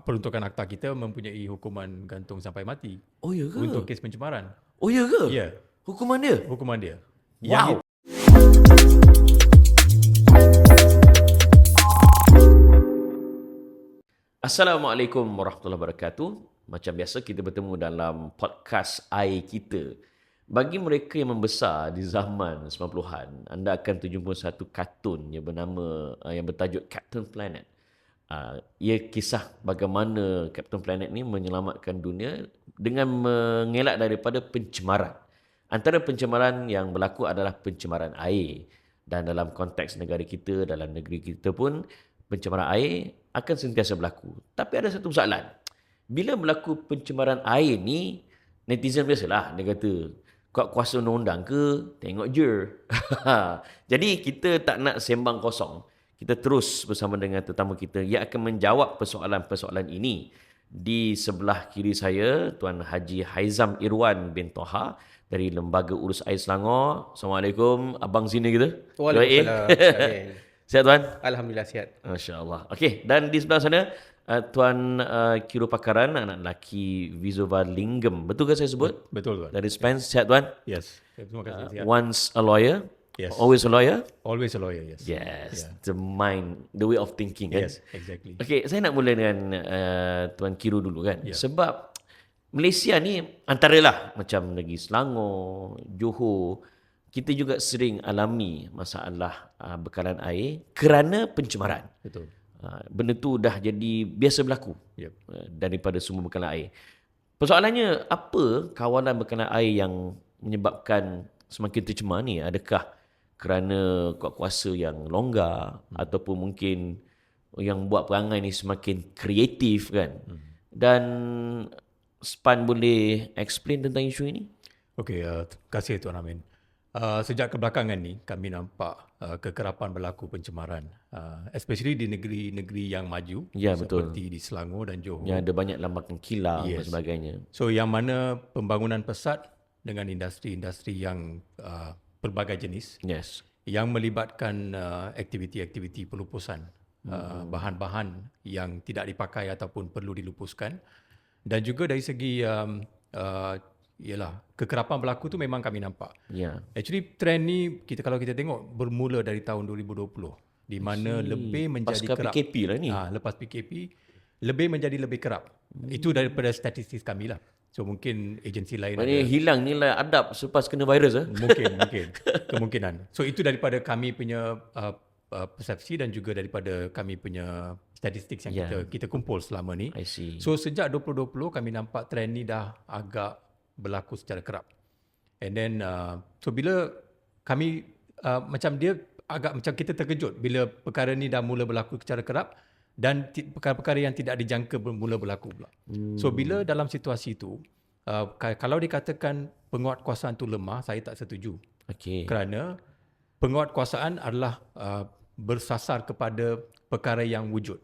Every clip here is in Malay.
peruntukan akta kita mempunyai hukuman gantung sampai mati Oh ya ke? untuk kes pencemaran. Oh ya ke? Ya, Hukuman dia? hukuman dia. Wow. Assalamualaikum warahmatullahi wabarakatuh. Macam biasa kita bertemu dalam podcast AI kita. Bagi mereka yang membesar di zaman 90-an, anda akan terjumpa satu kartun yang bernama yang bertajuk Captain Planet. Ia kisah bagaimana Captain Planet ni menyelamatkan dunia dengan mengelak daripada pencemaran. Antara pencemaran yang berlaku adalah pencemaran air. Dan dalam konteks negara kita, dalam negeri kita pun, pencemaran air akan sentiasa berlaku. Tapi ada satu soalan. Bila berlaku pencemaran air ni, netizen biasalah, dia kata, kuat kuasa undang-undang ke? Tengok je. Jadi kita tak nak sembang kosong. Kita terus bersama dengan tetamu kita yang akan menjawab persoalan-persoalan ini. Di sebelah kiri saya, Tuan Haji Haizam Irwan bin Toha dari Lembaga Urus Air Selangor. Assalamualaikum, abang sini kita. Waalaikumsalam. Sihat Tuan? Alhamdulillah sihat. Masya Allah. Okey, dan di sebelah sana, Tuan Kiro Pakaran, anak lelaki Vizova Lingam. Betul ke saya sebut? Betul, Tuan. Dari Spence, sihat Tuan? Yes. Terima kasih. Sihat. Once a lawyer, Yes. always a lawyer? Always a lawyer, yes. Yes, the mind, the way of thinking kan? Yes, exactly. Okay, saya nak mula dengan Tuan Kiro dulu kan? Yeah. Sebab Malaysia ni antaralah macam negeri Selangor, Johor, kita juga sering alami masalah bekalan air kerana pencemaran. Betul. Benda tu dah jadi biasa berlaku Yep. daripada sumber bekalan air. Persoalannya, apa kawalan bekalan air yang menyebabkan semakin tercemar ni? Adakah kerana kuasa yang longgar ataupun mungkin yang buat perangai ni semakin kreatif kan? Dan SPAN boleh explain tentang isu ini? Okey, terima kasih Tuan Amin. Sejak kebelakangan ni kami nampak kekerapan berlaku pencemaran, especially di negeri-negeri yang maju, Ya, betul. seperti di Selangor dan Johor. Yang ada banyak lambakan kilau dan Yes. sebagainya. So yang mana pembangunan pesat dengan industri-industri yang pelbagai jenis Yes. yang melibatkan aktiviti-aktiviti pelupusan bahan-bahan yang tidak dipakai ataupun perlu dilupuskan, dan juga dari segi ialah kekerapan berlaku tu memang kami nampak. Ya. Actually trend ni kalau kita tengok bermula dari tahun 2020 di mana lebih menjadi Pasca kerap. PKP lah ni. Lepas PKP lebih menjadi lebih kerap. Itu daripada statistik kami lah. So mungkin agensi lain Maknanya hilang nilai adab selepas kena virus mungkin kemungkinan. So itu daripada kami punya persepsi dan juga daripada kami punya statistik yang kita kumpul selama ni. I see. So sejak 2020 kami nampak trend ni dah agak berlaku secara kerap. And then so bila kami macam dia agak macam kita terkejut bila perkara ni dah mula berlaku secara kerap dan perkara-perkara yang tidak dijangka mula berlaku pula. So bila dalam situasi itu kalau dikatakan penguatkuasaan tu lemah, saya tak setuju. Okey. Kerana penguatkuasaan adalah bersasar kepada perkara yang wujud.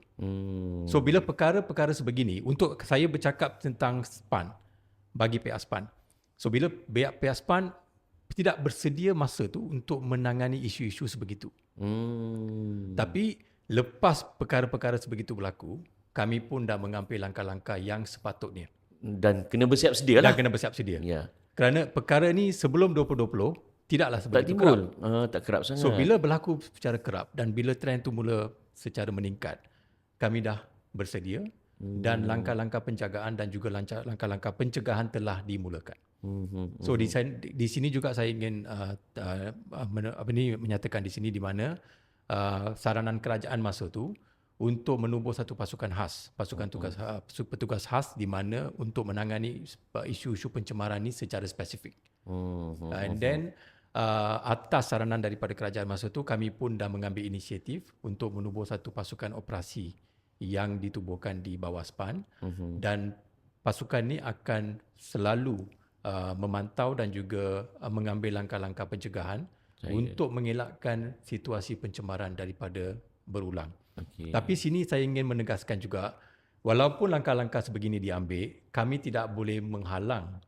So bila perkara-perkara sebegini, untuk saya bercakap tentang SPAN, bagi pihak SPAN. So bila pihak SPAN tidak bersedia masa tu untuk menangani isu-isu sebegitu. Tapi lepas perkara-perkara sebegitu berlaku, kami pun dah mengambil langkah-langkah yang sepatutnya. Dan kena bersiap sedia lah. Dan kena bersiap sedia. Ya. Kerana perkara ni sebelum 2020 tidaklah Tak sebegitu timbul. kerap. Tak kerap sangat. So bila berlaku secara kerap dan bila trend tu mula secara meningkat, kami dah bersedia dan langkah-langkah penjagaan dan juga langkah-langkah pencegahan telah dimulakan. So di sini juga saya ingin menyatakan di sini di mana saranan kerajaan masa tu untuk menubuh satu pasukan khas, petugas khas di mana untuk menangani isu-isu pencemaran ni secara spesifik. And then atas saranan daripada kerajaan masa tu, kami pun dah mengambil inisiatif untuk menubuh satu pasukan operasi yang ditubuhkan di bawah SPAN, dan pasukan ni akan selalu memantau dan juga mengambil langkah-langkah pencegahan untuk mengelakkan situasi pencemaran daripada berulang. Okay. Tapi sini saya ingin menegaskan juga, walaupun langkah-langkah sebegini diambil, kami tidak boleh menghalang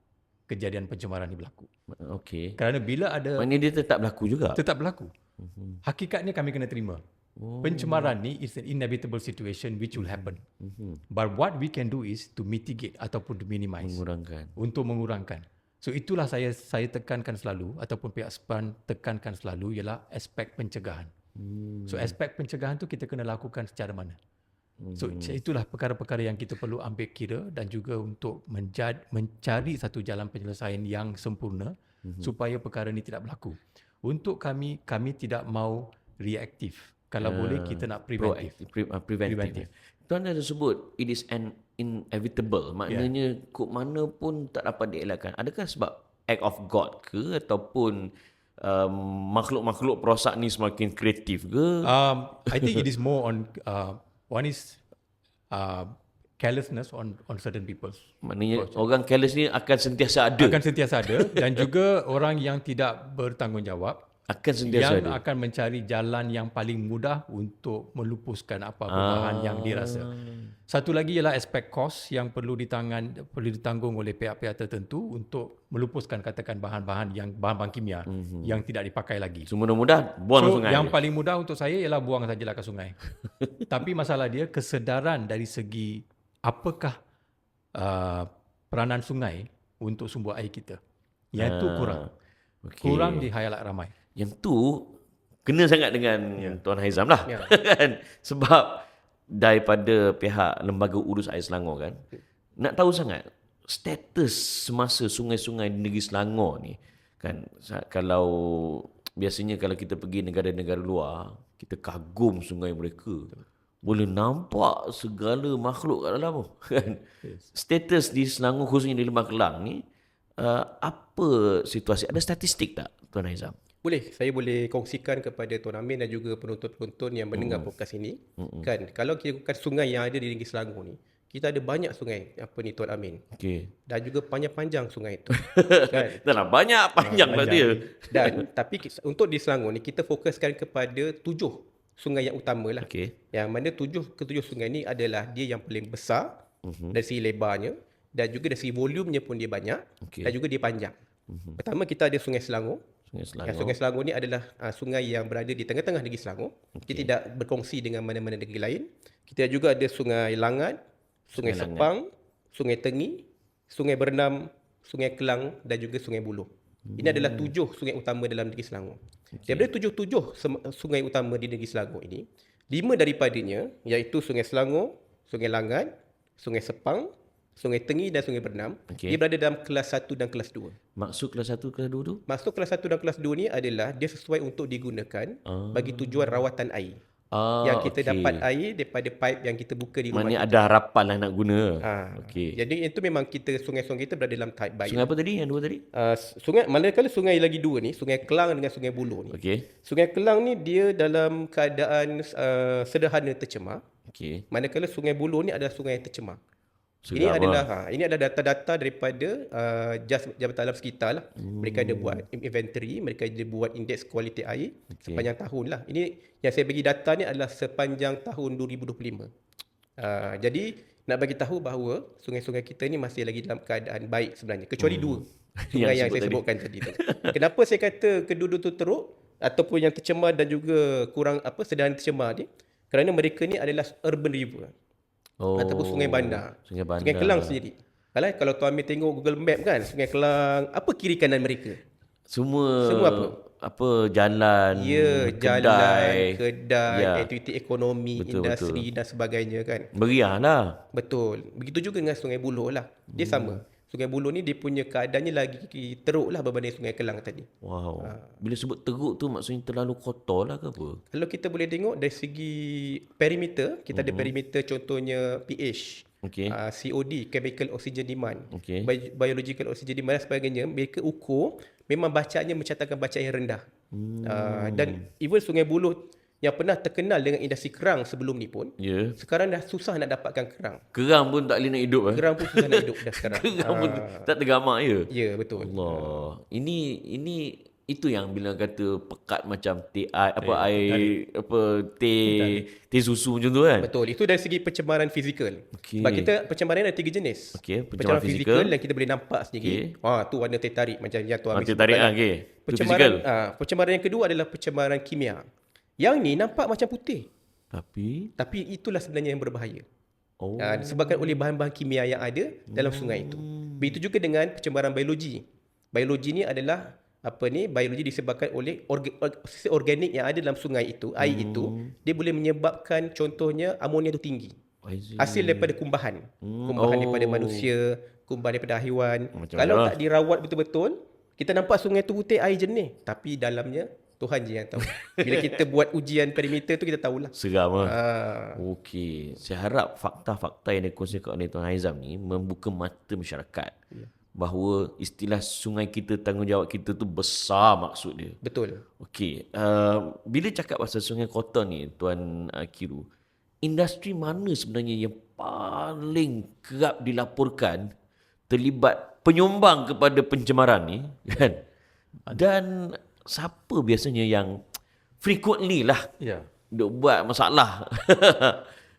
kejadian pencemaran ini berlaku. Okey. Kerana bila ada Maknanya dia tetap berlaku juga. tetap berlaku. Hakikatnya kami kena terima. Pencemaran ni is an inevitable situation which will happen. But what we can do is to mitigate ataupun to minimize. Untuk mengurangkan. So itulah saya tekankan selalu ataupun pihak SPAN tekankan selalu ialah aspek pencegahan. So aspek pencegahan tu kita kena lakukan secara mana? So itulah perkara-perkara yang kita perlu ambil kira dan juga untuk mencari satu jalan penyelesaian yang sempurna supaya perkara ini tidak berlaku. Untuk kami tidak mau reaktif. Kalau boleh kita nak preventif. Preventif. Tuan ada sebut it is an inevitable. Maknanya kok mana pun tak dapat dielakkan. Adakah sebab act of God ke ataupun makhluk-makhluk perosak ni semakin kreatif ke? I think it is more on one is carelessness on certain people. Maknanya orang careless ni akan sentiasa ada. Akan sentiasa ada dan juga orang yang tidak bertanggungjawab akan sentiasa yang ada. akan mencari jalan yang paling mudah untuk melupuskan apa-apa bahan yang dirasa. Satu lagi ialah aspek kos yang perlu ditanggung oleh pihak-pihak tertentu untuk melupuskan katakan bahan-bahan kimia yang tidak dipakai lagi. So mudah-mudah buang So sungai. yang paling mudah untuk saya ialah buang sajalah ke sungai. Tapi masalah dia kesedaran dari segi apakah peranan sungai untuk sumber air kita. Yang itu kurang. Kurang di khayalak ramai. Yang tu kena sangat dengan Tuan Haizam lah. Kan? Sebab daripada pihak Lembaga Urus Air Selangor kan, nak tahu sangat status semasa sungai-sungai di negeri Selangor ni. Kan, kalau biasanya kalau kita pergi negara-negara luar, kita kagum sungai mereka. Boleh nampak segala makhluk kat dalam tu. Kan? Status di Selangor khususnya di Lembah Kelang ni, apa situasi? Ada statistik tak Tuan Haizam? Boleh, saya boleh kongsikan kepada Tuan Amin dan juga penonton-penonton yang mendengar podcast ini. Kan, kalau kita bukan sungai yang ada di negeri Selangor ni, kita ada banyak sungai Tuan Amin. Dan juga panjang-panjang sungai itu. Kan? Dah lah banyak-panjang lah dia. Dan tapi untuk di Selangor ni kita fokuskan kepada 7 sungai yang utama lah. Yang mana 7 sungai ni adalah dia yang paling besar dari segi lebarnya dan juga dari segi volumenya pun dia banyak dan juga dia panjang. Pertama kita ada Sungai Selangor. Sungai Selangor ni adalah sungai yang berada di tengah-tengah negeri Selangor. Kita tidak berkongsi dengan mana-mana negeri lain. Kita juga ada Sungai Langat, Sungai Sepang, Sungai Tengi, Sungai Bernam, Sungai Kelang dan juga Sungai Buloh. Ini adalah 7 sungai utama dalam negeri Selangor. Daripada 7 sungai utama di negeri Selangor ini, 5 daripadanya iaitu Sungai Selangor, Sungai Langat, Sungai Sepang, Sungai Tengi dan Sungai Bernam, dia berada dalam kelas 1 dan kelas 2. Maksud kelas 1, kelas 2 tu? Maksud kelas 1 dan kelas 2 ni adalah dia sesuai untuk digunakan bagi tujuan rawatan air. Yang kita dapat air daripada pipe yang kita buka di rumah. Maknanya ada harapan lah nak guna. Jadi itu memang kita sungai-sungai kita berada dalam type baik. Sungai apa tadi? Yang 2 tadi? Sungai, manakala sungai lagi 2 ni, Sungai Kelang dengan Sungai Buloh ni. Sungai Kelang ni dia dalam keadaan sederhana tercemar. Manakala Sungai Buloh ni adalah sungai yang tercemar. Ini adalah data-data daripada Jabatan Alam Sekitar lah. Mereka ada buat inventory, mereka ada buat indeks kualiti air sepanjang tahun lah. Ini yang saya bagi data ni adalah sepanjang tahun 2025. Jadi nak bagi tahu bahawa sungai-sungai kita ni masih lagi dalam keadaan baik sebenarnya. Kecuali 2 sungai yang saya sebutkan tadi tu. Kenapa saya kata kedua-dua tu teruk ataupun yang tercemar dan juga kurang sederhana tercemar ni? Kerana mereka ni adalah urban river. Ataupun sungai bandar. Sungai Kelang sendiri. Kalau Tuan Amir tengok Google Map kan, Sungai Kelang, apa kiri kanan mereka? Semua apa? Jalan, kedai, aktiviti ekonomi, industri dan sebagainya kan. Meriah lah. Betul. Begitu juga dengan Sungai Buloh lah. Dia sama. Sungai Buloh ni dia punya keadaannya lagi teruk lah berbanding Sungai Kelang tadi. Bila sebut teruk tu maksudnya terlalu kotor lah ke apa? Kalau kita boleh tengok dari segi perimeter, kita ada perimeter contohnya pH, COD, Chemical Oxygen Demand, Biological Oxygen Demand dan sebagainya. Mereka ukur, memang bacaannya mencatatkan bacaan yang rendah. Dan even Sungai Buloh yang pernah terkenal dengan industri kerang sebelum ni pun, sekarang dah susah nak dapatkan kerang. Kerang pun tak boleh nak hidup. Kerang pun susah nak hidup dah sekarang. Kerang pun tak tergamak ya? Ya, betul. Allah. Ini itu yang bila kata pekat macam teh susu macam tu kan? Betul. Itu dari segi pencemaran fizikal. Sebab kita pencemaran ada 3 jenis. Pencemaran fizikal yang kita boleh nampak sendiri. Tu warna teh tarik macam yang Tuan Amir sebutkan. Pencemaran yang kedua adalah pencemaran kimia. Yang ni nampak macam putih. Tapi itulah sebenarnya yang berbahaya. oh. Disebabkan oleh bahan-bahan kimia yang ada dalam sungai itu. Begitu juga dengan pencemaran biologi. Biologi ni adalah biologi disebabkan oleh sisa organik yang ada dalam sungai itu, air itu, dia boleh menyebabkan contohnya amonia itu tinggi. Hasil daripada kumbahan. Kumbahan daripada manusia, kumbahan daripada haiwan. Kalau tak dirawat betul-betul, kita nampak sungai tu putih, air jernih, tapi dalamnya Tuhan je yang tahu. Bila kita buat ujian perimeter tu, kita tahulah. Seram lah. Okey. Saya harap fakta-fakta yang dikongsikan oleh Tuan Haizam ni membuka mata masyarakat. Bahawa istilah sungai kita, tanggungjawab kita tu besar maksud dia. Betul. Okey. Bila cakap pasal sungai kotor ni, Tuan Kiru, industri mana sebenarnya yang paling kerap dilaporkan terlibat penyumbang kepada pencemaran ni, kan? Dan siapa biasanya yang frequently lah duk buat masalah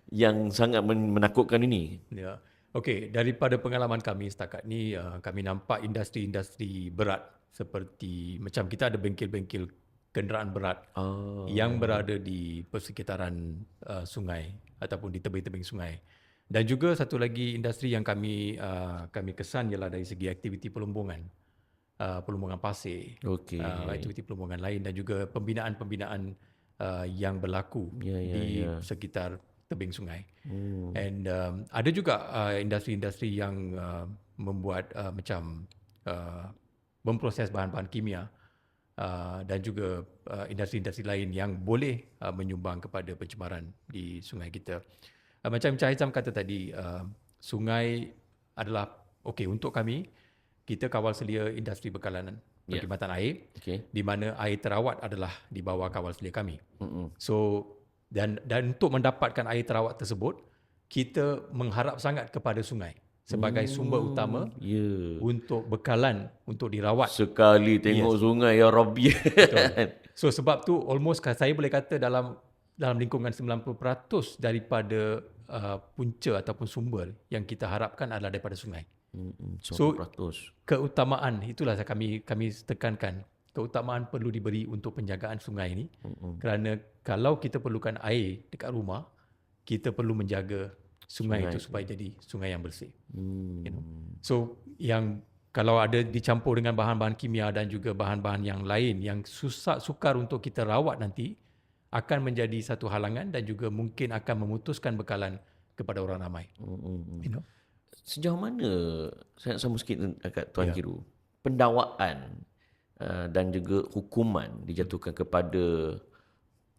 yang sangat menakutkan ini? Ya. Okey, daripada pengalaman kami setakat ni, kami nampak industri-industri berat seperti macam kita ada bengkel-bengkel kenderaan berat yang berada di persekitaran sungai ataupun di tebing-tebing sungai. Dan juga satu lagi industri yang kami kesan ialah dari segi aktiviti pelumbungan. Pelumbungan pasir, aktiviti pelumbungan lain dan juga pembinaan-pembinaan yang berlaku di sekitar tebing sungai. And ada juga industri-industri yang membuat macam memproses bahan-bahan kimia dan juga industri-industri lain yang boleh menyumbang kepada pencemaran di sungai kita. Macam Encik Haizam kata tadi, sungai adalah untuk kami, kita kawal selia industri bekalan perkhidmatan air, di mana air terawat adalah di bawah kawal selia kami. So dan untuk mendapatkan air terawat tersebut, kita mengharap sangat kepada sungai sebagai sumber utama untuk bekalan untuk dirawat. Sekali tengok sungai, ya Rabbi. So sebab tu almost saya boleh kata dalam lingkungan 90% daripada punca ataupun sumber yang kita harapkan adalah daripada sungai. 90%. So keutamaan itulah kami tekankan, keutamaan perlu diberi untuk penjagaan sungai ini. Kerana kalau kita perlukan air dekat rumah, kita perlu menjaga sungai itu supaya jadi sungai yang bersih. So yang kalau ada dicampur dengan bahan-bahan kimia dan juga bahan-bahan yang lain yang sukar untuk kita rawat nanti, akan menjadi satu halangan dan juga mungkin akan memutuskan bekalan kepada orang ramai. Sejauh mana, saya nak sambung sikit dekat Tuan Kiru, pendakwaan dan juga hukuman dijatuhkan kepada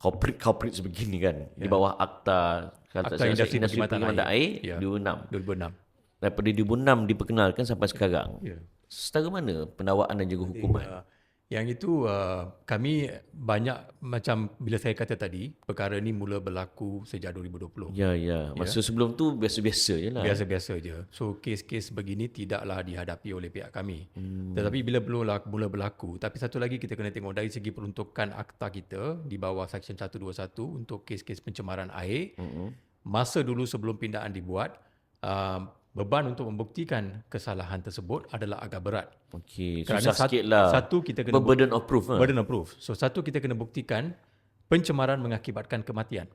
corporate sebegini kan, di bawah Akta Industri Perkhidmatan Air 2006. Daripada 2006 diperkenalkan sampai sekarang. Setara mana pendakwaan dan juga hukuman? Yang itu kami banyak, macam bila saya kata tadi, perkara ni mula berlaku sejak 2020. Masa sebelum tu biasa-biasa je lah. Biasa-biasa je. So kes-kes begini tidaklah dihadapi oleh pihak kami. Tetapi bila mula berlaku, tapi satu lagi kita kena tengok dari segi peruntukan akta kita di bawah Seksyen 121 untuk kes-kes pencemaran air. Masa dulu sebelum pindaan dibuat, beban untuk membuktikan kesalahan tersebut adalah agak berat. Susah sikit lah. Satu, kita kena burden of proof. Burden of proof. So satu, kita kena buktikan pencemaran mengakibatkan kematian.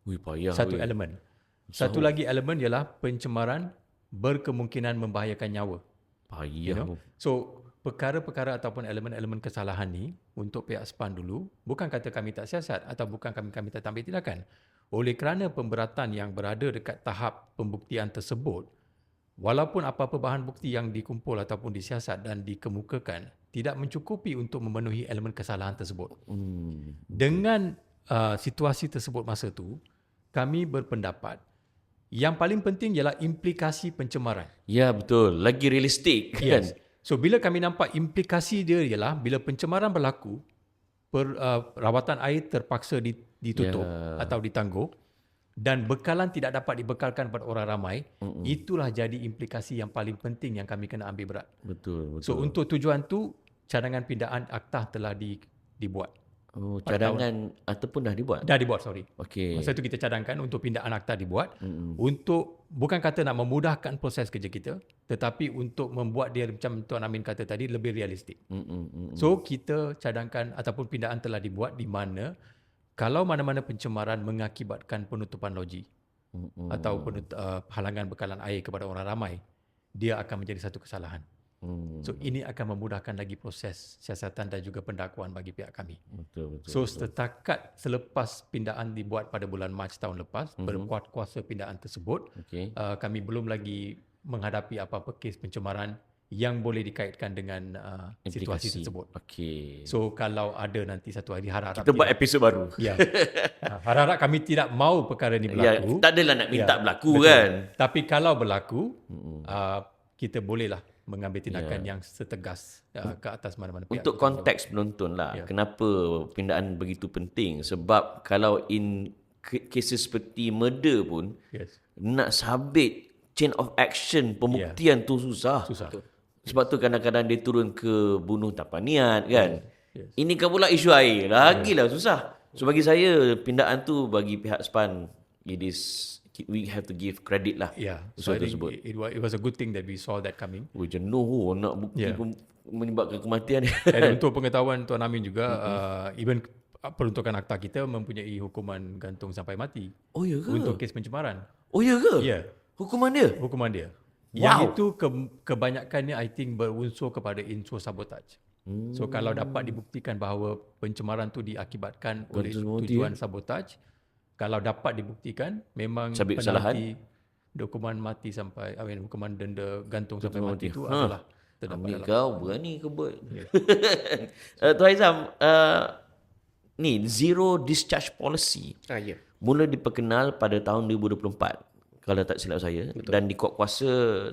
Payah. Satu elemen. Satu lagi elemen ialah pencemaran berkemungkinan membahayakan nyawa. Payah. So perkara-perkara ataupun elemen-elemen kesalahan ni untuk pihak SPAN dulu, bukan kata kami tak siasat atau bukan kami tak ambil tindakan. Oleh kerana pemberatan yang berada dekat tahap pembuktian tersebut, walaupun apa-apa bahan bukti yang dikumpul ataupun disiasat dan dikemukakan tidak mencukupi untuk memenuhi elemen kesalahan tersebut. Dengan situasi tersebut masa tu, kami berpendapat yang paling penting ialah implikasi pencemaran. Ya, betul. Lagi realistik kan? So bila kami nampak implikasi dia ialah bila pencemaran berlaku, rawatan air terpaksa ditutup atau ditangguh, dan bekalan tidak dapat dibekalkan kepada orang ramai, itulah jadi implikasi yang paling penting yang kami kena ambil berat. Betul. So untuk tujuan tu, cadangan pindaan akta telah dibuat. Cadangan ataupun dah dibuat? Dah dibuat, sorry. Masa itu kita cadangkan untuk pindaan akta dibuat, untuk bukan kata nak memudahkan proses kerja kita, tetapi untuk membuat dia macam Tuan Amin kata tadi, lebih realistik. So kita cadangkan ataupun pindaan telah dibuat di mana Kalau mana-mana pencemaran mengakibatkan penutupan loji atau halangan bekalan air kepada orang ramai, dia akan menjadi satu kesalahan. So ini akan memudahkan lagi proses siasatan dan juga pendakwaan bagi pihak kami. Betul. Setakat selepas pindaan dibuat pada bulan Mac tahun lepas, berkuasa pindaan tersebut, kami belum lagi menghadapi apa-apa kes pencemaran yang boleh dikaitkan dengan situasi tersebut. So kalau ada nanti satu hari, harap-harap kita buat episod baru. Ya. Harap-harap kami tidak mahu perkara ini berlaku. Tak adalah nak minta berlaku kan. Tapi kalau berlaku, kita bolehlah mengambil tindakan yang setegas ke atas mana-mana pihak. Untuk konteks penonton lah, kenapa pindaan begitu penting? Sebab kalau cases seperti murder pun, nak sabit chain of action pembuktian tu susah. Sebab tu kadang-kadang dia turun ke bunuh tanpa niat kan. Ini kan pula isu air, lagilah susah. So bagi saya, pindaan tu bagi pihak SPAN, we have to give credit lah. So I think it was a good thing that we saw that coming. Jenuh nak bukti menyebabkan kematian. Dan untuk pengetahuan Tuan Amin juga, even peruntukan akta kita mempunyai hukuman gantung sampai mati. Oh ya ke? Untuk kes pencemaran. Oh ya ke? Ya. Hukuman dia? Hukuman dia. Yang itu kebanyakannya I think berunsur kepada unsur sabotaj. So kalau dapat dibuktikan bahawa pencemaran tu diakibatkan oleh tujuan sabotaj, kalau dapat dibuktikan memang sabit penalti hukuman mati sampai hukuman denda gantung sampai mati itu adalah terdapat dalam. Kau berani kebut. Tuan Aizam, ni zero discharge policy mula diperkenal pada tahun 2024 kalau tak silap saya. Betul. Dan dikuatkuasa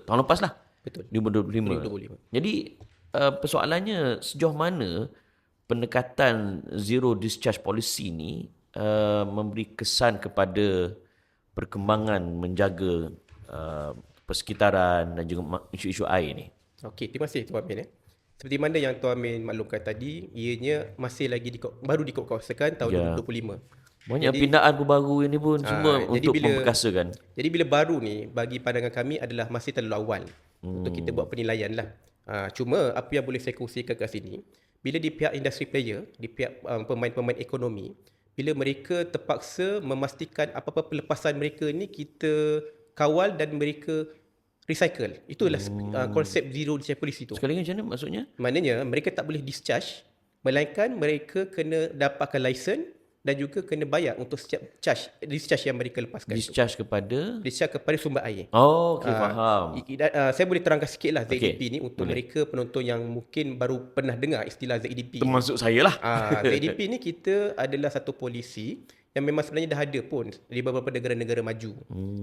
tahun lepas lah. Betul. 2025. Jadi persoalannya sejauh mana pendekatan zero discharge policy ni memberi kesan kepada perkembangan menjaga persekitaran dan juga isu-isu air ni. Okey, terima kasih Tuan Amin. Seperti mana yang Tuan Amin maklumkan tadi, ianya masih lagi baru dikuatkuasakan tahun 2025. Banyak pindaan baru ini pun semua untuk memperkasakan. Jadi bila baru ni, bagi pandangan kami adalah masih terlalu awal untuk kita buat penilaian lah. Cuma apa yang boleh saya kongsikan kat sini, bila di pihak industri player, di pihak pemain-pemain ekonomi, bila mereka terpaksa memastikan apa-apa pelepasan mereka ni kita kawal dan mereka recycle. Itulah konsep zero discharge policy tu. Sekali lagi macam mana maksudnya? Maknanya mereka tak boleh discharge, melainkan mereka kena dapatkan lesen dan juga kena bayar untuk setiap discharge yang mereka lepaskan. Discharge itu. kepada? Discharge kepada sumber air. Oh, okey, faham. Saya boleh terangkan sikit lah ZEDP ni untuk mereka penonton yang mungkin baru pernah dengar istilah ZEDP. Termasuk saya lah. ZEDP ni kita adalah satu polisi yang memang sebenarnya dah ada pun di beberapa negara-negara maju.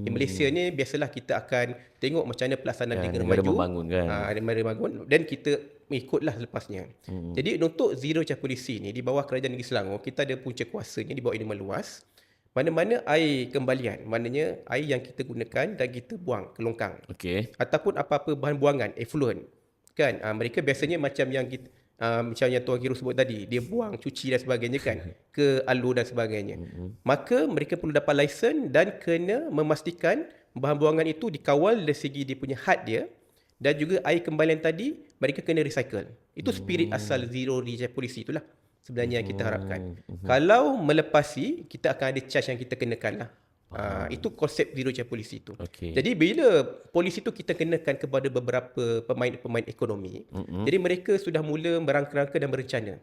Di Malaysia ni biasalah kita akan tengok macam mana pelaksanaan negara maju. Membangun kan. Negara membangun dan kita ikutlah lepasnya. Jadi untuk zero discharge policy ni di bawah Kerajaan Negeri Selangor, kita ada punca kuasanya di bawah ini meluas. Mana-mana air kembalian, maknanya air yang kita gunakan dan kita buang ke longkang. Ataupun apa-apa bahan buangan, effluent. Kan? Mereka biasanya macam yang kita macam yang Tuan Kiro sebut tadi, dia buang, cuci dan sebagainya kan, ke alur dan sebagainya. Maka mereka perlu dapat lesen dan kena memastikan bahan buangan itu dikawal dari segi dia punya had dia, dan juga air kembalian tadi mereka kena recycle. Itu spirit asal zero discharge policy itulah sebenarnya yang kita harapkan. Kalau melepasi, kita akan ada charge yang kita kenakan lah. Itu konsep zero discharge policy itu. Jadi bila polisi itu kita kenakan kepada beberapa pemain ekonomi, jadi mereka sudah mula merangka-rangka dan berencana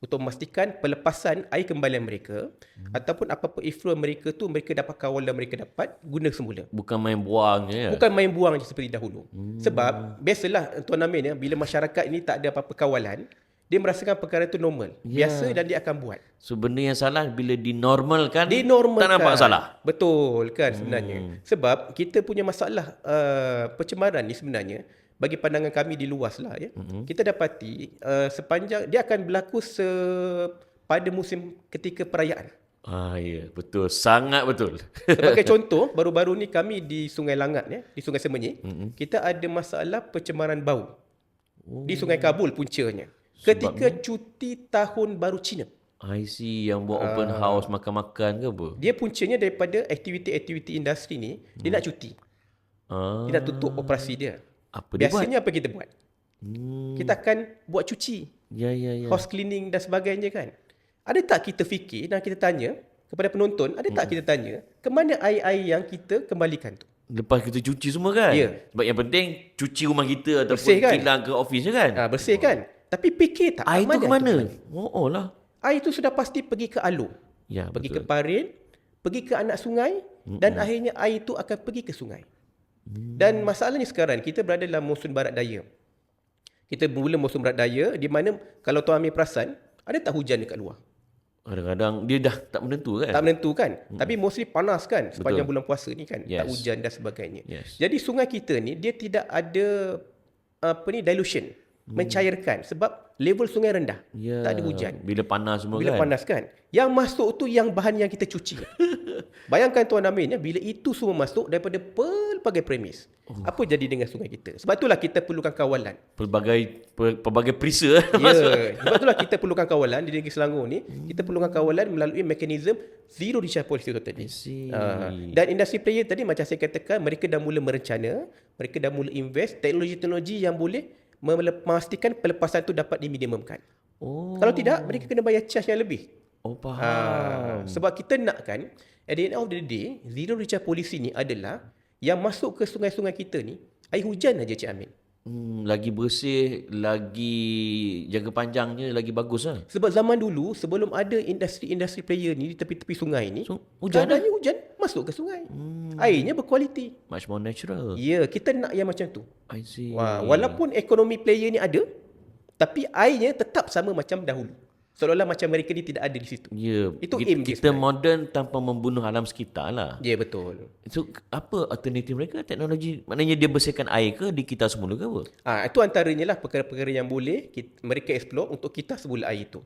untuk memastikan pelepasan air kembalian mereka ataupun apa-apa effluent mereka tu mereka dapat kawal dan mereka dapat guna semula. Bukan main buang je. Bukan main buang je seperti dahulu. Sebab biasalah Tuan Amin bila masyarakat ini tak ada apa-apa kawalan, dia merasakan perkara itu normal. Biasa dan dia akan buat. So benda yang salah bila dinormalkan, tak nampak salah. Betul kan sebenarnya. Sebab kita punya masalah pencemaran ni sebenarnya bagi pandangan kami di luas lah ya. Kita dapati sepanjang dia akan berlaku pada musim ketika perayaan. Ya, betul. Sangat betul. Sebagai contoh, baru-baru ni kami di Sungai Langat ya, di Sungai Semenyih, kita ada masalah pencemaran bau. Di Sungai Kabul puncanya. Ketika cuti tahun baru Cina. I see, yang buat open house makan-makan ke apa? Dia puncanya daripada aktiviti-aktiviti industri ni, dia nak cuti. Dia nak tutup operasi dia. Biasanya apa kita buat? Kita akan buat cuci. Ya. House cleaning dan sebagainya kan. ada tak kita fikir dan kita tanya kepada penonton, ada tak kita tanya ke mana air-air yang kita kembalikan tu? Lepas kita cuci semua kan? Ya. Sebab yang penting cuci rumah kita ataupun Bersih kan? kilang ke office je kan? Bersih kan? Tapi fikir tak Air tu ke mana? tu? Oh lah. Air tu sudah pasti pergi ke alur. Ya, Pergi betul. ke parit, pergi ke anak sungai dan akhirnya air itu akan pergi ke sungai. Dan masalahnya sekarang kita berada dalam musim barat daya. Kita mula musim barat daya di mana kalau tuan ambil perasan, ada tak hujan dekat luar? Kadang-kadang dia dah tak menentu kan? Tak menentu kan? Tapi mostly panas kan sepanjang bulan puasa ni kan. Yes. Tak hujan dan sebagainya. Yes. Jadi sungai kita ni dia tidak ada dilution, mencairkan sebab level sungai rendah. Ya. Tak ada hujan. Bila panas semua Bila kan? panas kan. Yang masuk tu yang bahan yang kita cuci. Bayangkan Tuan Amin, bila itu semua masuk daripada pelbagai premis. Apa jadi dengan sungai kita? Sebab itulah kita perlukan kawalan. Pelbagai perisa. Ya, sebab itulah kita perlukan kawalan di negeri Selangor ni. Kita perlukan kawalan melalui mekanisme zero discharge policy tu tadi. Dan industri player tadi macam saya katakan, mereka dah mula merencana, mereka dah mula invest teknologi-teknologi yang boleh memastikan pelepasan tu dapat diminimumkan. Kalau tidak, mereka kena bayar charge yang lebih. Faham. Sebab kita nakkan at the end of the day, zero discharge policy ni adalah yang masuk ke sungai-sungai kita ni air hujan aja Cik Amin. Lagi bersih, lagi jangka panjangnya lagi bagus lah. Sebab zaman dulu sebelum ada industri player ni di tepi-tepi sungai ni, So, hujan keadaannya hujan masuk ke sungai. Airnya berkualiti. Much more natural. Ya, kita nak yang macam tu. I see. Walaupun ekonomi player ni ada, tapi airnya tetap sama macam dahulu. Seolah-olah macam mereka ni tidak ada di situ. Ya, Itu aim dia kita sebenarnya. modern tanpa membunuh alam sekitar lah. Ya, betul. So, apa alternatif mereka? Teknologi, maknanya dia bersihkan air ke di kita semula ke apa? Itu antaranya lah perkara-perkara yang boleh mereka explore untuk kita semula air itu.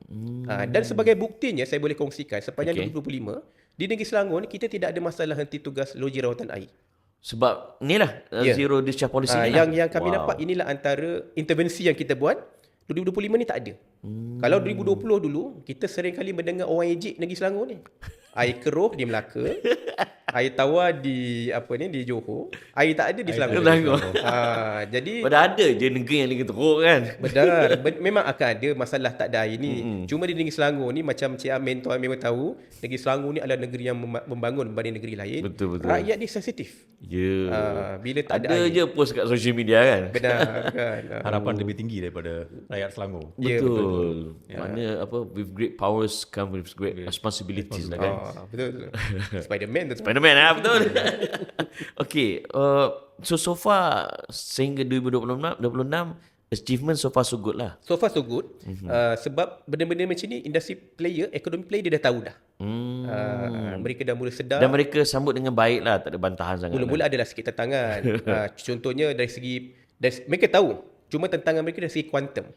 Dan sebagai buktinya, saya boleh kongsikan sepanjang 2025, di negeri Selangor ni kita tidak ada masalah henti tugas loji rawatan air. Sebab inilah zero discharge policy ni lah. Yang kami nampak inilah antara intervensi yang kita buat. 2025 ni tak ada. Kalau 2020 dulu, kita sering kali mendengar orang ejek negeri Selangor ni. Air keruh di Melaka, air tawar di di Johor, air tak ada di Selangor. Jadi Pada ada je negeri yang lagi teruk kan. benar, memang akan ada masalah tak ada air ni. Cuma di negeri Selangor ni macam Cik Amin Tuan memang tahu, negeri Selangor ni adalah negeri yang membangun berbanding negeri lain. Betul. Rakyat dia sensitif. Ya. Bila tak ada Ada air. je post kat social media kan. Benar kan. Harapan lebih tinggi daripada rakyat Selangor. Ya, Betul. Mana with great powers come with great responsibilities lah kan. Betul. Spiderman tu. Spiderman betul. Okay, so far sehingga 2026 achievement so far so good lah. So far so good. Sebab benda-benda macam ni industri player, economic player dia dah tahu dah. Mereka dah mula sedar. Dan mereka sambut dengan baik lah, tak ada bantahan sangat. Mula-mula adalah sikit tantangan. Contohnya dari segi mereka tahu. Cuma tantangan mereka dari segi kuantum.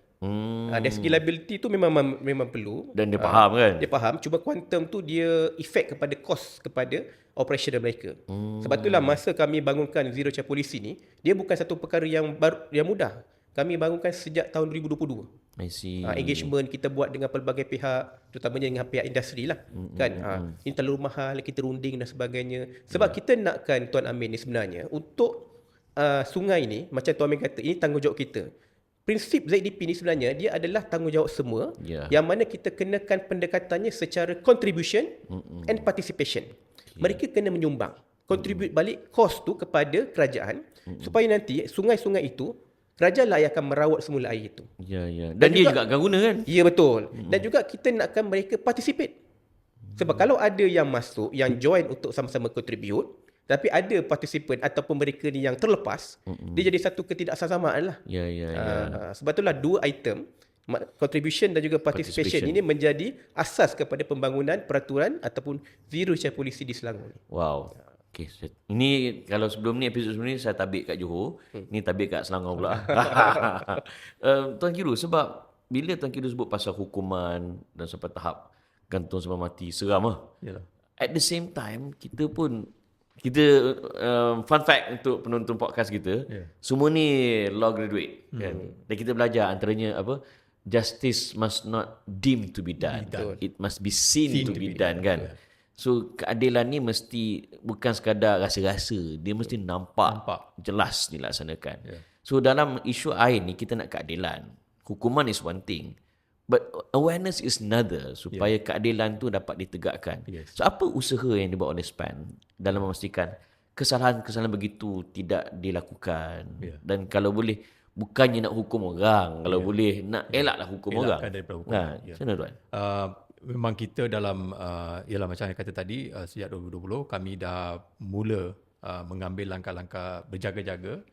Dari segi liability tu memang perlu. Dan dia faham kan? Dia faham. Cuma kuantum tu dia efek kepada cost kepada operasional mereka. Sebab itulah masa kami bangunkan zero discharge policy ni, dia bukan satu perkara yang mudah. Kami bangunkan sejak tahun 2022. I see. Engagement kita buat dengan pelbagai pihak, terutamanya dengan pihak industri lah. Ini terlalu mahal, kita runding dan sebagainya. Sebab kita nakkan Tuan Amin ni sebenarnya untuk sungai ni, macam Tuan Amin kata, ini tanggungjawab kita. Prinsip ZDP ni sebenarnya dia adalah tanggungjawab semua, yang mana kita kenakan pendekatannya secara contribution and participation. Mereka kena menyumbang, contribute balik kos tu kepada kerajaan, supaya nanti sungai-sungai itu kerajaan lah yang akan merawat semula air itu. Ya. Dan dia juga akan guna kan? Ya, betul. Dan juga kita nakkan mereka participate. Sebab kalau ada yang masuk, yang join untuk sama-sama contribute, tapi ada participant ataupun mereka ni yang terlepas, dia jadi satu ketidaksamaan lah. Ya. Sebab itulah dua item, contribution dan juga participation ini menjadi asas kepada pembangunan peraturan ataupun zero discharge policy di Selangor ni. Wow. Okay. Ini kalau sebelum ni, episod sebelum ni saya tabik kat Johor. Ni tabik kat Selangor pula. Tuan Kiru, sebab bila Tuan Kiru sebut pasal hukuman dan sampai tahap gantung sampai mati, seram lah. Yalah. At the same time, kita fun fact untuk penonton podcast kita, semua ni law graduate kan. Dan kita belajar antaranya apa? Justice must not deem to be done. It must be seen to be done kan. So keadilan ni mesti bukan sekadar rasa-rasa, dia mesti nampak. Jelas dilaksanakan. So dalam isu air ni kita nak keadilan. Hukuman is one thing, But awareness is another, supaya keadilan tu dapat ditegakkan. Yes. So apa usaha yang dibuat oleh SPAN dalam memastikan kesalahan-kesalahan begitu tidak dilakukan? Dan kalau boleh, bukannya nak hukum orang, kalau boleh nak elaklah hukum orang. Elakkan daripada hukum. Macam mana tuan? Memang kita dalam ialah macam yang kata tadi, sejak 2020 kami dah mula mengambil langkah-langkah berjaga-jaga,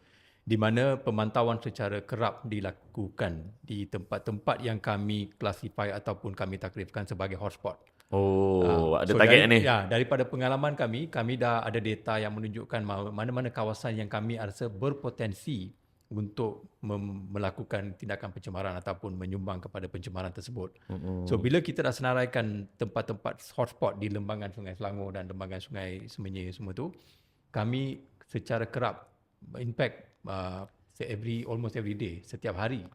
di mana pemantauan secara kerap dilakukan di tempat-tempat yang kami klasify ataupun kami takrifkan sebagai hotspot. Ada target ni. Ya, daripada pengalaman kami dah ada data yang menunjukkan mana-mana kawasan yang kami rasa berpotensi untuk melakukan tindakan pencemaran ataupun menyumbang kepada pencemaran tersebut. So bila kita dah senaraikan tempat-tempat hotspot di lembangan Sungai Selangor dan lembangan Sungai Semenyih semua tu, kami secara kerap, in fact almost every day, setiap hari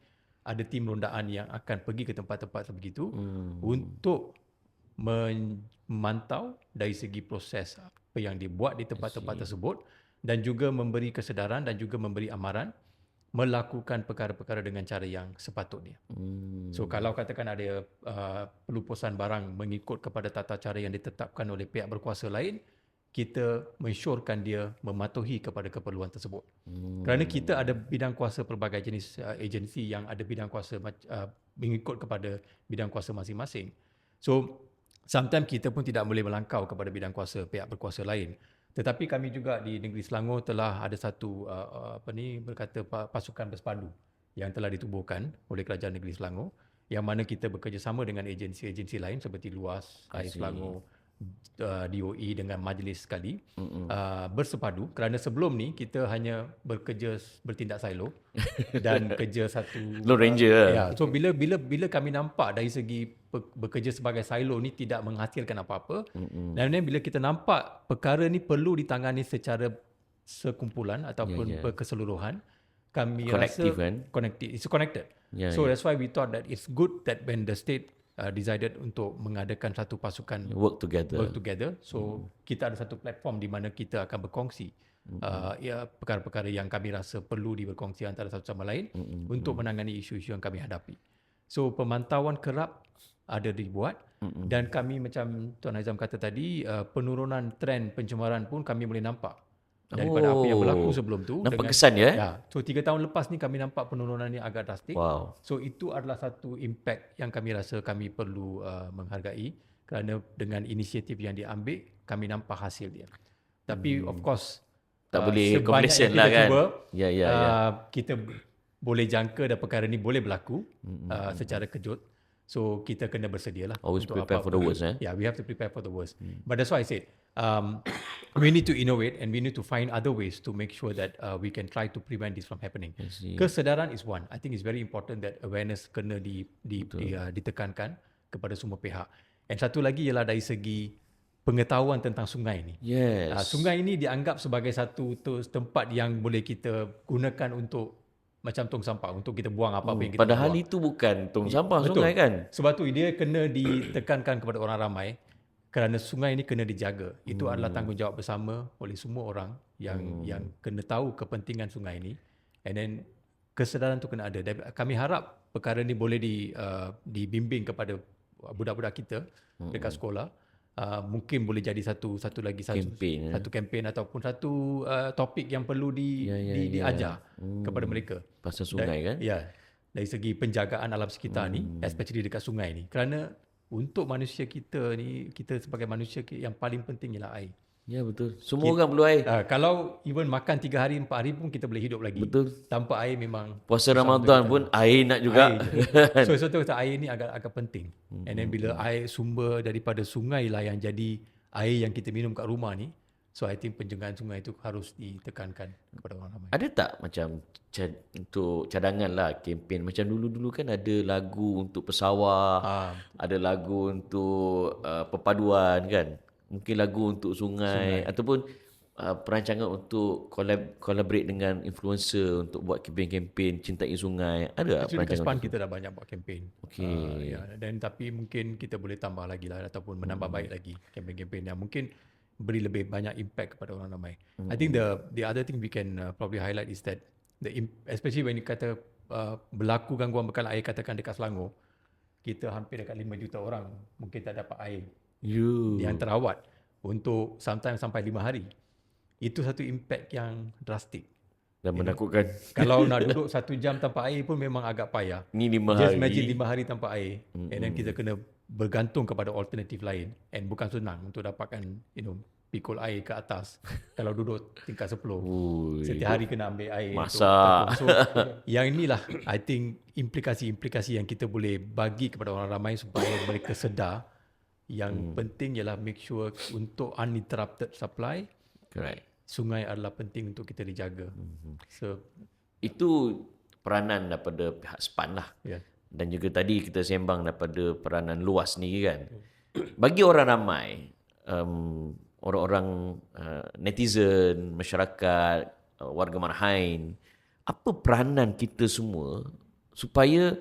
ada tim rondaan yang akan pergi ke tempat-tempat sebegitu untuk memantau dari segi proses apa yang dibuat di tempat-tempat tersebut, dan juga memberi kesedaran dan juga memberi amaran melakukan perkara-perkara dengan cara yang sepatutnya. So kalau katakan ada pelupusan barang mengikut kepada tata cara yang ditetapkan oleh pihak berkuasa lain, kita mensyorkan dia mematuhi kepada keperluan tersebut. Kerana kita ada bidang kuasa pelbagai jenis agensi yang ada bidang kuasa mengikut kepada bidang kuasa masing-masing. So sometimes kita pun tidak boleh melangkau kepada bidang kuasa pihak berkuasa lain. Tetapi kami juga di Negeri Selangor telah ada satu pasukan bersepadu yang telah ditubuhkan oleh Kerajaan Negeri Selangor, yang mana kita bekerjasama dengan agensi-agensi lain seperti Luas, Air Selangor, DOE dengan majlis sekali bersepadu, kerana sebelum ni kita hanya bertindak silo dan kerja satu Lone Ranger. So bila kami nampak dari segi bekerja sebagai silo ni tidak menghasilkan apa-apa, dan bila kita nampak perkara ni perlu ditangani secara sekumpulan ataupun berkeseluruhan, kami Connective, rasa it's connected. That's why we thought that it's good that when the state decided untuk mengadakan satu pasukan work together. So kita ada satu platform di mana kita akan berkongsi perkara-perkara yang kami rasa perlu diberkongsi antara satu sama lain untuk menangani isu-isu yang kami hadapi. So pemantauan kerap ada dibuat, dan kami macam Tuan Aizam kata tadi, penurunan trend pencemaran pun kami boleh nampak daripada apa yang berlaku sebelum tu. Nampak kesan ya? So 3 tahun lepas ni kami nampak penurunan ni agak drastik. So itu adalah satu impact yang kami rasa kami perlu menghargai, kerana dengan inisiatif yang diambil kami nampak hasil dia. Tapi of course tak boleh complacent lah kan. Kita boleh jangka dan perkara ni boleh berlaku secara kejut. So kita kena bersedialah. Always prepare for the worst. Yeah, we have to prepare for the worst. But that's why I said we need to innovate and we need to find other ways to make sure that we can try to prevent this from happening. Kesedaran is one. I think it's very important that awareness kena ditekankan kepada semua pihak. And satu lagi ialah dari segi pengetahuan tentang sungai ni. Sungai ini dianggap sebagai satu tempat yang boleh kita gunakan untuk macam tong sampah, untuk kita buang apa-apa yang kita padahal buang. Itu bukan tong sampah sungai kan. Sebab tu dia kena ditekankan kepada orang ramai, kerana sungai ini kena dijaga. Itu adalah tanggungjawab bersama oleh semua orang yang kena tahu kepentingan sungai ini, and then kesedaran tu kena ada. Dan kami harap perkara ni boleh dibimbing kepada budak-budak kita dekat sekolah. Mungkin boleh jadi satu kempen ataupun satu topik yang perlu diajar kepada mereka pasal sungai kan. Dari segi penjagaan alam sekitar ni, especially dekat sungai ni, kerana untuk manusia kita ni, kita sebagai manusia yang paling penting ialah air. Ya betul. Semua orang perlu air. Kalau even makan 3 hari 4 hari pun kita boleh hidup lagi. Betul. Tanpa air memang puasa Ramadan pun air nak juga. So air ni agak penting. And then bila air sumber daripada sungai lah yang jadi air yang kita minum kat rumah ni, so I think penjagaan sungai itu harus ditekankan kepada orang ramai. Ada tak macam untuk cadangan lah kempen, macam dulu-dulu kan ada lagu untuk pesawah, ada lagu untuk perpaduan kan, mungkin lagu untuk sungai. Ataupun perancangan untuk collaborate dengan influencer untuk buat kempen-kempen cintai sungai. Ada perancangan? Dekat SPAN kita dah banyak buat kempen. Dan tapi mungkin kita boleh tambah lagi lah, ataupun menambah baik lagi kempen-kempen yang mungkin beri lebih banyak impact kepada orang ramai. I think the other thing we can probably highlight is that especially when you kata berlaku gangguan bekalan air, katakan dekat Selangor, kita hampir dekat 5 juta orang mungkin tak dapat air You. yang terawat untuk sometimes sampai 5 hari. Itu satu impact yang drastik. Dan menakutkan. Kalau nak duduk 1 jam tanpa air pun memang agak payah. Ni 5 Just hari. imagine 5 hari tanpa air. And then kita kena bergantung kepada alternatif lain. And bukan senang untuk dapatkan pikul air ke atas. Kalau duduk tingkat 10. Ui. Setiap hari kena ambil air. Masak. So yang inilah I think implikasi-implikasi yang kita boleh bagi kepada orang ramai supaya mereka sedar. Yang penting ialah make sure untuk uninterrupted supply. Correct. Sungai adalah penting untuk kita dijaga. So Itu peranan daripada pihak SPAN lah. yeah. Dan juga tadi kita sembang daripada peranan luas ni kan. Bagi orang ramai, orang-orang netizen, masyarakat, warga Marhain, apa peranan kita semua supaya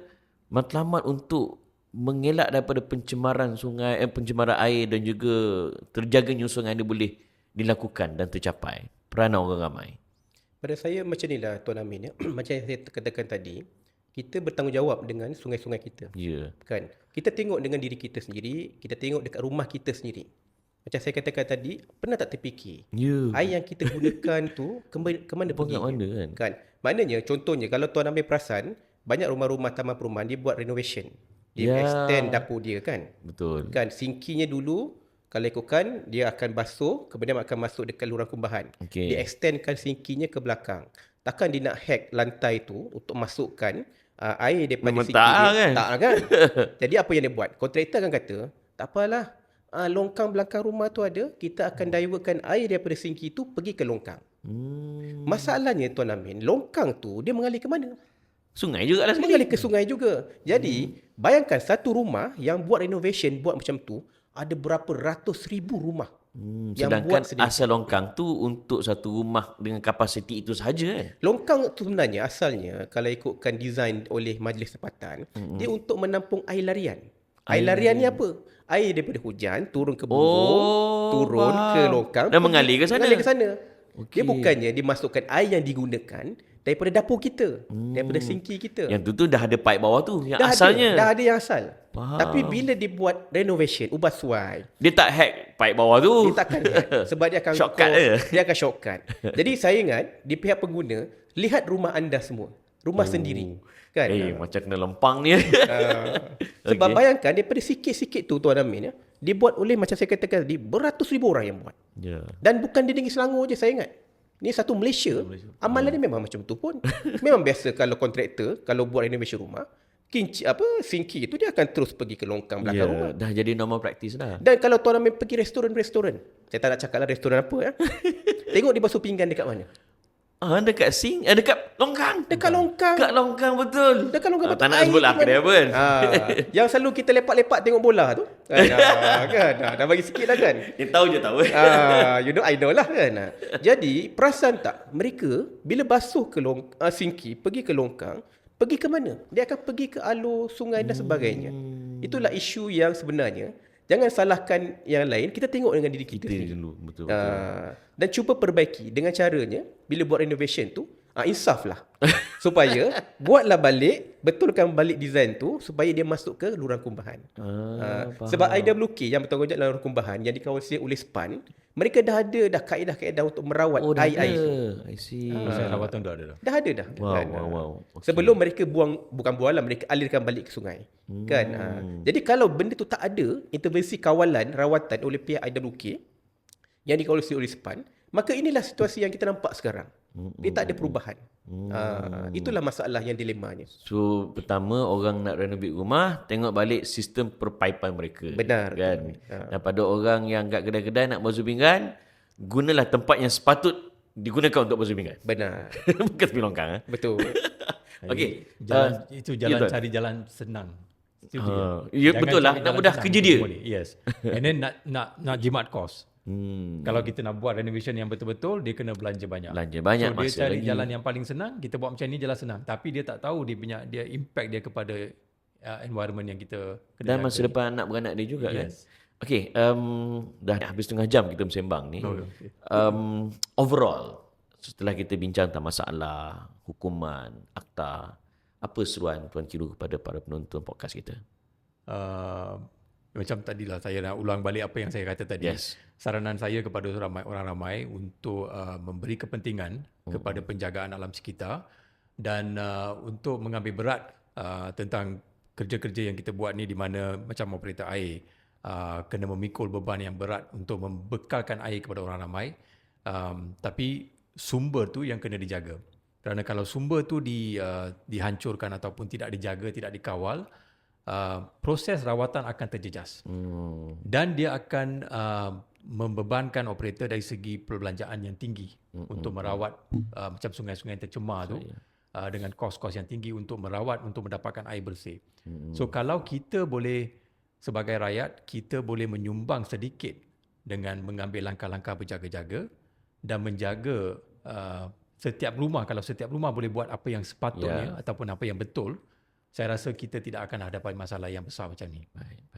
matlamat untuk mengelak daripada pencemaran sungai, pencemaran air dan juga terjaganya sungai ini boleh dilakukan dan tercapai? Peranan orang ramai. Pada saya macam inilah Tuan Amin ya. Macam yang saya katakan tadi, kita bertanggungjawab dengan sungai-sungai kita. Ya. Kan? Kita tengok dengan diri kita sendiri, kita tengok dekat rumah kita sendiri. Macam saya katakan tadi, pernah tak terfikir Ya. air yang kita gunakan tu ke mana pergi? Kat mana kan? Maknanya contohnya kalau Tuan Amin perasan, banyak rumah-rumah taman perumahan dia buat renovation. Dia Ya. extend dapur dia kan. Betul. Kan sinkinya dulu kalau ikutkan dia akan basuh kemudian akan masuk dekat lurang kumbahan. Okey. Dia extendkan sinkinya ke belakang. Takkan dia nak hack lantai tu untuk masukkan air daripada Memang sinki tak dia. kan? Tak kan? Jadi apa yang dia buat? Kontraktor akan kata, tak apalah. Longkang belakang rumah tu ada, kita akan divertkan air daripada sinki tu pergi ke longkang. Masalahnya Tuan Amin, longkang tu dia mengalir ke mana? Sungai juga lah sekali. Mengalir ke sungai juga. Jadi, bayangkan satu rumah yang buat renovation, buat macam tu, ada berapa ratus ribu rumah yang Sedangkan buat sedemikian. asal longkang tu untuk satu rumah dengan kapasiti itu sahaja kan? Longkang tu sebenarnya asalnya kalau ikutkan design oleh Majlis Tempatan, dia untuk menampung air larian. Air larian ni apa? Air daripada hujan turun ke bumbung, turun faham. ke longkang Dan mengalir ke sana. Mengalir ke sana. Okey. Dia bukannya dimasukkan air yang digunakan daripada dapur kita, daripada sinki kita. Yang tu dah ada pipe bawah tu yang dah asalnya. dah ada yang asal. Faham. Tapi bila dia buat renovation, ubah suai, Dia tak hack pipe bawah tu. dia takkan sebab dia akan Shortcut je. dia akan shortcut. Jadi saya ingat di pihak pengguna, lihat rumah anda semua, rumah sendiri kan. Macam kena lempang ni. Sebab Okey. bayangkan daripada sikit-sikit tu Tuan Amin ya, dibuat oleh macam saya katakan tadi beratus ribu orang yang buat. Ya. Dan bukan di Negeri Selangor je saya ingat. Ni satu Malaysia, amalan dia memang macam tu pun. Memang biasa kalau kontraktor kalau buat renovation rumah, sinki itu dia akan terus pergi ke longkang belakang rumah. Dah jadi normal practice dah. Dan kalau Tuan Amin pergi restoran-restoran, saya tak nak cakap lah restoran apa ya. Tengok dia basuh pinggan dekat mana? Dekat sing, dekat longkang. Dekat longkang. Dekat longkang betul. Dekat longkang betul. Tak nak sebut lah kedai apa kan. Yang selalu kita lepak-lepak tengok bola tu. Kan? Dah bagi sikit dah kan. Dia tahu je tahu. You know I know lah kan. Jadi perasan tak mereka bila basuh ke sinki pergi ke longkang, pergi ke mana? Dia akan pergi ke alur sungai dan sebagainya. Itulah isu yang sebenarnya. Jangan salahkan yang lain, kita tengok dengan diri kita sendiri. Dulu betul. Dan cuba perbaiki dengan caranya bila buat renovation tu, insaf lah. Supaya buatlah balik, betulkan balik design tu supaya dia masuk ke lurang kumbahan. Sebab IWK yang bertanggungjawab dalam lurang kumbahan yang dikawasi oleh SPAN, mereka dah ada kaedah-kaedah untuk merawat dah air-air. ada. I see. Proses rawatan dah ada dah. Dah ada dah. Wow, kan? wow. Okay. Sebelum mereka bukan buang lah, mereka alirkan balik ke sungai. Kan? Jadi kalau benda tu tak ada intervensi kawalan rawatan oleh pihak IWK yang dikawasi oleh SPAN, maka inilah situasi yang kita nampak sekarang. Dia tak ada perubahan. Itulah masalah yang dilemanya. So pertama orang nak renovate rumah, tengok balik sistem perpaipan mereka. Benar. Kan? Daripada orang yang kat kedai-kedai nak basuh pinggan, gunalah tempat yang sepatut digunakan untuk basuh pinggan. Benar. Bukan tepi longkang. Betul. Okey. Itu jalan Tuan. cari jalan senang. Itu Ya, Jangan betul lah. cari Nak jalan mudah senang kerja untuk dia. semua ni. Yes. And then nak jimat kos. Kalau kita nak buat renovation yang betul-betul, dia kena belanja banyak. Belanja banyak, so, dia masa cari lagi. jalan yang paling senang, kita buat macam ni jalan senang. Tapi dia tak tahu dia impact dia kepada environment yang kita kena Dan jaga. masa depan anak beranak dia juga kan. Yes. Okey, dah habis setengah jam kita bersembang ni. Okay. Overall, setelah kita bincang tentang masalah, hukuman, akta, apa seruan Tuan Kiru kepada para penonton podcast kita? macam tadilah saya nak ulang balik apa yang saya kata tadi. Saranan saya kepada orang ramai untuk memberi kepentingan kepada penjagaan alam sekitar dan untuk mengambil berat tentang kerja-kerja yang kita buat ni, di mana macam operator air kena memikul beban yang berat untuk membekalkan air kepada orang ramai. Tapi sumber tu yang kena dijaga. Kerana kalau sumber tu dihancurkan ataupun tidak dijaga, tidak dikawal, proses rawatan akan terjejas. Dan dia akan membebankan operator dari segi perbelanjaan yang tinggi untuk merawat macam sungai-sungai yang tercemar tu, dengan kos-kos yang tinggi untuk merawat, untuk mendapatkan air bersih. So kalau kita boleh, sebagai rakyat, kita boleh menyumbang sedikit dengan mengambil langkah-langkah berjaga-jaga dan menjaga setiap rumah. Kalau setiap rumah boleh buat apa yang sepatutnya ataupun apa yang betul, saya rasa kita tidak akan hadapan masalah yang besar macam ni.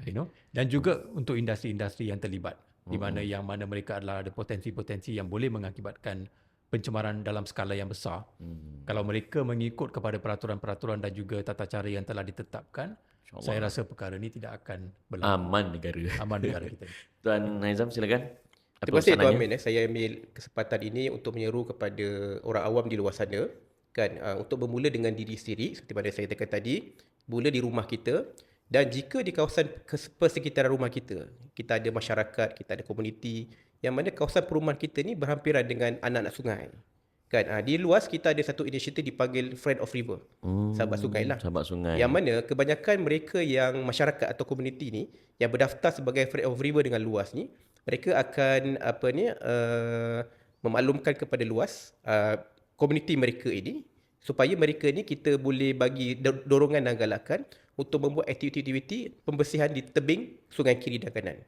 You know? Dan juga untuk industri-industri yang terlibat, di mana yang mana mereka adalah ada potensi-potensi yang boleh mengakibatkan pencemaran dalam skala yang besar. Kalau mereka mengikut kepada peraturan-peraturan dan juga tata cara yang telah ditetapkan, saya rasa perkara ini tidak akan berlaku. Aman negara kita. Tuan Haizam, silakan. Terima kasih Tuan Amin. Saya ambil kesempatan ini untuk menyeru kepada orang awam di luar sana, kan, untuk bermula dengan diri sendiri, seperti mana saya katakan tadi, mula di rumah kita. Dan jika di kawasan persekitaran rumah kita, kita ada masyarakat, kita ada komuniti, yang mana kawasan perumahan kita ni berhampiran dengan anak-anak sungai. Kan, di luas kita ada satu inisiatif dipanggil Friend of River, sahabat sungai lah. Sahabat sungai. Yang mana kebanyakan mereka yang masyarakat atau komuniti ni yang berdaftar sebagai Friend of River dengan luas ni, mereka akan memaklumkan kepada luas komuniti mereka ini, supaya mereka ni kita boleh bagi dorongan dan galakan untuk membuat aktiviti-aktiviti pembersihan di tebing sungai kiri dan kanan.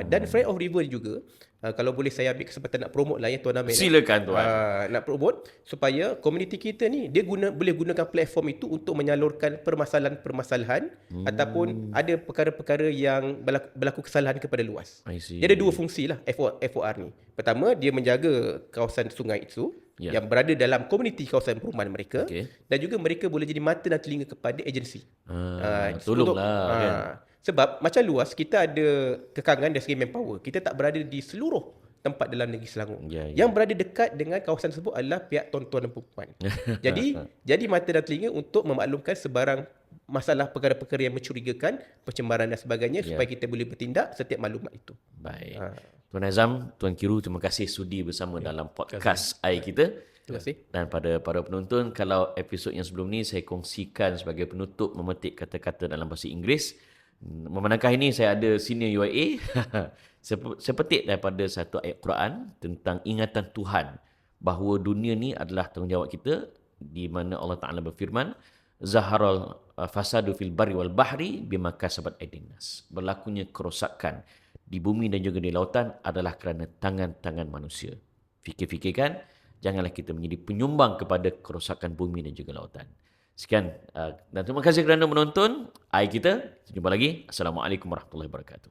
Dan Friend of River juga, kalau boleh saya ambil kesempatan nak promote lah ya Tuan Amir. Silakan Tuan. Nak promote supaya komuniti kita ni dia boleh gunakan platform itu untuk menyalurkan permasalahan-permasalahan ataupun ada perkara-perkara yang berlaku kesalahan kepada luas. Dia ada dua fungsi lah FOR ni. Pertama, dia menjaga kawasan sungai itu yang berada dalam komuniti kawasan perumahan mereka, dan juga mereka boleh jadi mata dan telinga kepada agensi. Tolonglah kan. Sebab macam luas kita ada kekangan dari segi manpower. Kita tak berada di seluruh tempat dalam negeri Selangor. Yang berada dekat dengan kawasan tersebut adalah pihak tuan-tuan dan puan. jadi mata dan telinga untuk memaklumkan sebarang masalah perkara-perkara yang mencurigakan, pencemaran dan sebagainya, supaya kita boleh bertindak setiap maklumat itu. Baik. Tuan Haizam, Tuan Kiru, terima kasih sudi bersama dalam podcast AI kita. Terima kasih. Dan pada para penonton, kalau episod yang sebelum ni saya kongsikan sebagai penutup memetik kata-kata dalam bahasa Inggeris. Memandangkan ini saya ada senior UIA. Saya petik daripada satu ayat Quran tentang ingatan Tuhan bahawa dunia ni adalah tanggungjawab kita, di mana Allah Ta'ala berfirman, Zaharal fasadu fil barri wal bahri bima kasabat aydin nas. Berlakunya kerosakan di bumi dan juga di lautan adalah kerana tangan-tangan manusia. Fikir-fikirkan, janganlah kita menjadi penyumbang kepada kerosakan bumi dan juga lautan. Sekian dan terima kasih kerana menonton AI kita. Jumpa lagi. Assalamualaikum warahmatullahi wabarakatuh.